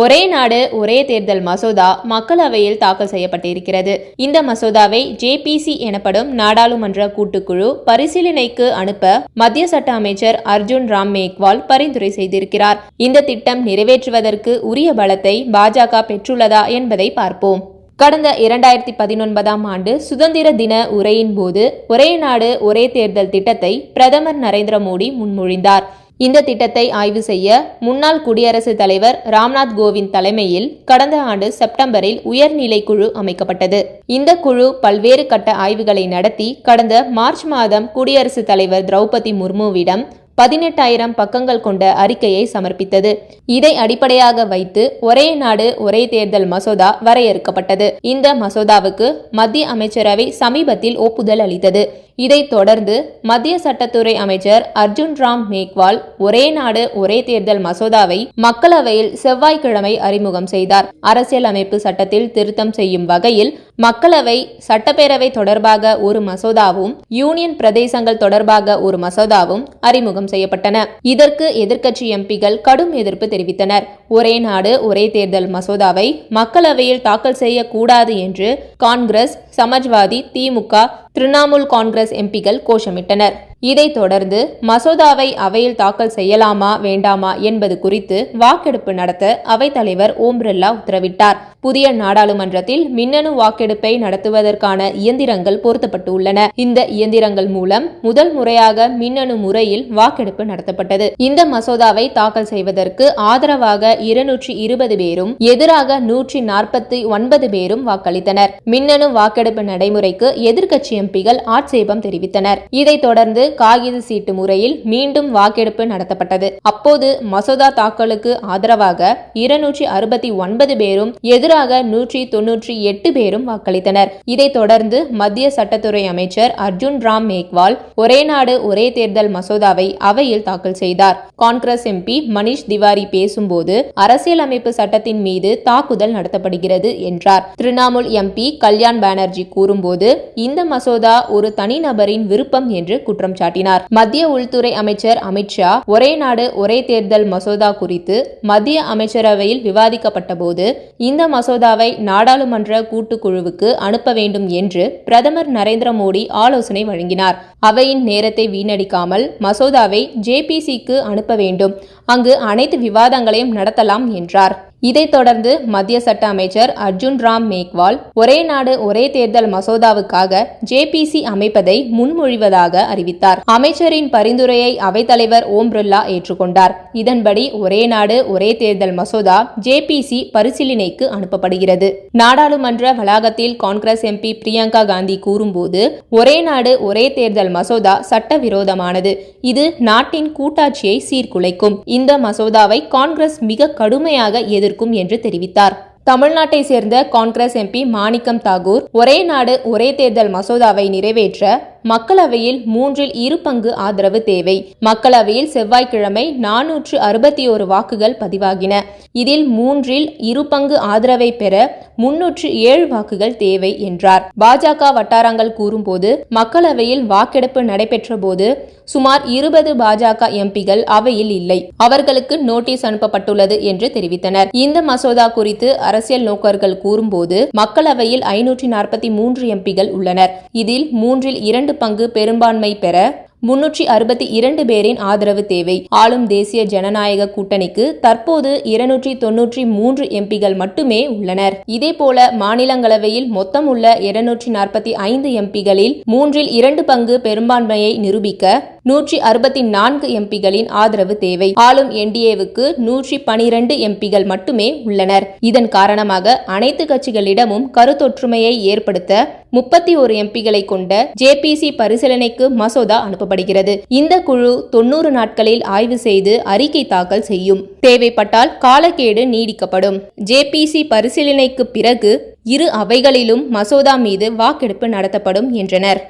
ஒரே நாடு ஒரே தேர்தல் மசோதா மக்களவையில் தாக்கல் செய்யப்பட்டிருக்கிறது. இந்த மசோதாவை ஜேபிசி எனப்படும் நாடாளுமன்ற கூட்டுக்குழு பரிசீலனைக்கு அனுப்ப மத்திய சட்ட அமைச்சர் அர்ஜுன் ராம் மேக்வால் பரிந்துரை செய்திருக்கிறார். இந்த திட்டம் நிறைவேற்றுவதற்கு உரிய பலத்தை பாஜக பெற்றுள்ளதா என்பதை பார்ப்போம். கடந்த 2019 ஆண்டு சுதந்திர தின உரையின் போது ஒரே நாடு ஒரே தேர்தல் திட்டத்தை பிரதமர் நரேந்திர மோடி முன்மொழிந்தார். இந்த திட்டத்தை ஆய்வு செய்ய முன்னாள் குடியரசுத் தலைவர் ராம்நாத் கோவிந்த் தலைமையில் கடந்த ஆண்டு செப்டம்பரில் உயர்நிலை குழு அமைக்கப்பட்டது. இந்த குழு பல்வேறு கட்ட ஆய்வுகளை நடத்தி கடந்த மார்ச் மாதம் குடியரசுத் தலைவர் திரௌபதி முர்முவிடம் 18,000 பக்கங்கள் கொண்ட அறிக்கையை சமர்ப்பித்தது. இதை அடிப்படையாக வைத்து ஒரே நாடு ஒரே தேர்தல் மசோதா வரையறுக்கப்பட்டது. இந்த மசோதாவுக்கு மத்திய அமைச்சரவை சமீபத்தில் ஒப்புதல் அளித்தது. இதைத் தொடர்ந்து மத்திய சட்டத்துறை அமைச்சர் அர்ஜுன் ராம் மேக்வால் ஒரே நாடு ஒரே தேர்தல் மசோதாவை மக்களவையில் செவ்வாய்க்கிழமை அறிமுகம் செய்தார். அரசியல் அமைப்பு சட்டத்தில் திருத்தம் செய்யும் வகையில் மக்களவை, சட்டப்பேரவை தொடர்பாக ஒரு மசோதாவும் யூனியன் பிரதேசங்கள் தொடர்பாக ஒரு மசோதாவும் அறிமுகம் செய்யப்பட்டன. இதற்கு எதிர்க்கட்சி எம்பிகள் கடும் எதிர்ப்பு தெரிவித்தனர். ஒரே நாடு ஒரே தேர்தல் மசோதாவை மக்களவையில் தாக்கல் செய்யக்கூடாது என்று காங்கிரஸ், சமாஜ்வாதி, திமுக, திரிணாமுல் காங்கிரஸ் எம்பிகள் கோஷமிட்டனர். இதைத் தொடர்ந்து மசோதாவை அவையில் தாக்கல் செய்யலாமா வேண்டாமா என்பது குறித்து வாக்கெடுப்பு நடத்த அவைத்தலைவர் ஓம் பிர்லா உத்தரவிட்டார். புதிய நாடாளுமன்றத்தில் மின்னணு வாக்கெடுப்பை நடத்துவதற்கான இயந்திரங்கள் பொருத்தப்பட்டு உள்ளன. இந்த இயந்திரங்கள் மூலம் முதல் முறையாக மின்னணு முறையில் வாக்கெடுப்பு நடத்தப்பட்டது. இந்த மசோதாவை தாக்கல் செய்வதற்கு ஆதரவாக 220 பேரும் எதிராக 149 பேரும் வாக்களித்தனர். மின்னணு வாக்கெடுப்பு நடைமுறைக்கு எதிர்க்கட்சி எம்பிகள் ஆட்சேபம் தெரிவித்தனர். இதைத் தொடர்ந்து காகித சீட்டு முறையில் மீண்டும் வாக்கெடுப்பு நடத்தப்பட்டது. அப்போது மசோதா தாக்கலுக்கு ஆதரவாக 269 பேரும் எதிராக 198 பேரும் வாக்களித்தனர். இதைத் தொடர்ந்து மத்திய சட்டத்துறை அமைச்சர் அர்ஜுன் ராம் மேக்வால் ஒரே நாடு ஒரே தேர்தல் மசோதாவை அவையில் தாக்கல் செய்தார். காங்கிரஸ் எம்பி மணிஷ் திவாரி பேசும்போது அரசியலமைப்பு சட்டத்தின் மீது தாக்குதல் நடத்தப்படுகிறது என்றார். திரிணாமுல் எம்பி கல்யாண் பானர்ஜி கூறும்போது இந்த மசோதா ஒரு தனிநபரின் விருப்பம் என்று குற்றம் சாட்டினார். மத்திய உள்துறை அமைச்சர் அமித்ஷா ஒரே நாடு ஒரே தேர்தல் மசோதா குறித்து மத்திய அமைச்சரவையில் விவாதிக்கப்பட்ட போது இந்த மசோதாவை நாடாளுமன்ற கூட்டுக்குழுவுக்கு அனுப்ப வேண்டும் என்று பிரதமர் நரேந்திர மோடி ஆலோசனை வழங்கினார். அவையின் நேரத்தை வீணடிக்காமல் மசோதாவை ஜேபிசிக்கு அனுப்ப வேண்டும், அங்கு அனைத்து விவாதங்களையும் நடத்தலாம் என்றார். இதைத் தொடர்ந்து மத்திய சட்ட அமைச்சர் அர்ஜுன் ராம் மேக்வால் ஒரே நாடு ஒரே தேர்தல் மசோதாவுக்காக ஜேபிசி அமைப்பதை முன்மொழிவதாக அறிவித்தார். அமைச்சரின் பரிந்துரையை அவைத்தலைவர் ஓம் பிர்லா ஏற்றுக்கொண்டார். இதன்படி ஒரே நாடு ஒரே தேர்தல் மசோதா ஜேபிசி பரிசீலனைக்கு அனுப்பப்படுகிறது. நாடாளுமன்ற வளாகத்தில் காங்கிரஸ் எம்பி பிரியங்கா காந்தி கூறும்போது ஒரே நாடு ஒரே தேர்தல் மசோதா சட்டவிரோதமானது, இது நாட்டின் கூட்டாட்சியை சீர்குலைக்கும். இந்த மசோதாவை காங்கிரஸ் மிக கடுமையாக எதிர்க்கும் என்று தெரிவித்தார். தமிழ்நாட்டை சேர்ந்த காங்கிரஸ் எம்பி மாணிக்கம் தாகூர் ஒரே நாடு ஒரே தேர்தல் மசோதாவை நிறைவேற்ற மக்களவையில் 1/2 ஆதரவு தேவை. மக்களவையில் செவ்வாய்க்கிழமை 461 வாக்குகள் பதிவாகின. இதில் 1/2 ஆதரவை பெற 307 வாக்குகள் தேவை என்றார். பாஜக வட்டாரங்கள் கூறும்போது மக்களவையில் வாக்கெடுப்பு நடைபெற்ற போது சுமார் 20 பாஜக எம்பிகள் அவையில் இல்லை, அவர்களுக்கு நோட்டீஸ் அனுப்பப்பட்டுள்ளது என்று தெரிவித்தனர். இந்த மசோதா குறித்து அரசியல் நோக்கர்கள் கூறும்போது மக்களவையில் 543 எம்பிகள் உள்ளனர். இதில் 2/3 பெரும்பான்மை பெற 362 பேரின் ஆதரவு தேவை. ஆளும் தேசிய ஜனநாயக கூட்டணிக்கு தற்போது 293 எம்பிகள் மட்டுமே உள்ளனர். இதேபோல மாநிலங்களவையில் மொத்தம் உள்ள 245 எம்பிகளில் 3/2 பெரும்பான்மையை நிரூபிக்க 164 எம்பிகளின் ஆதரவு தேவை. ஆளும் என்டிஏவுக்கு 112 எம்பிகள் மட்டுமே உள்ளனர். இதன் காரணமாக அனைத்து கட்சிகளிடமும் கருத்தொற்றுமையை ஏற்படுத்த 31 எம்பிகளை கொண்ட ஜேபிசி பரிசீலனைக்கு மசோதா அனுப்பப்படுகிறது. இந்த குழு 90 நாட்களில் ஆய்வு செய்து அறிக்கை தாக்கல் செய்யும். தேவைப்பட்டால் காலக்கெடு நீடிக்கப்படும். ஜேபிசி பரிசீலனைக்கு பிறகு இரு அவைகளிலும் மசோதா மீது வாக்கெடுப்பு நடத்தப்படும் என்றனர்.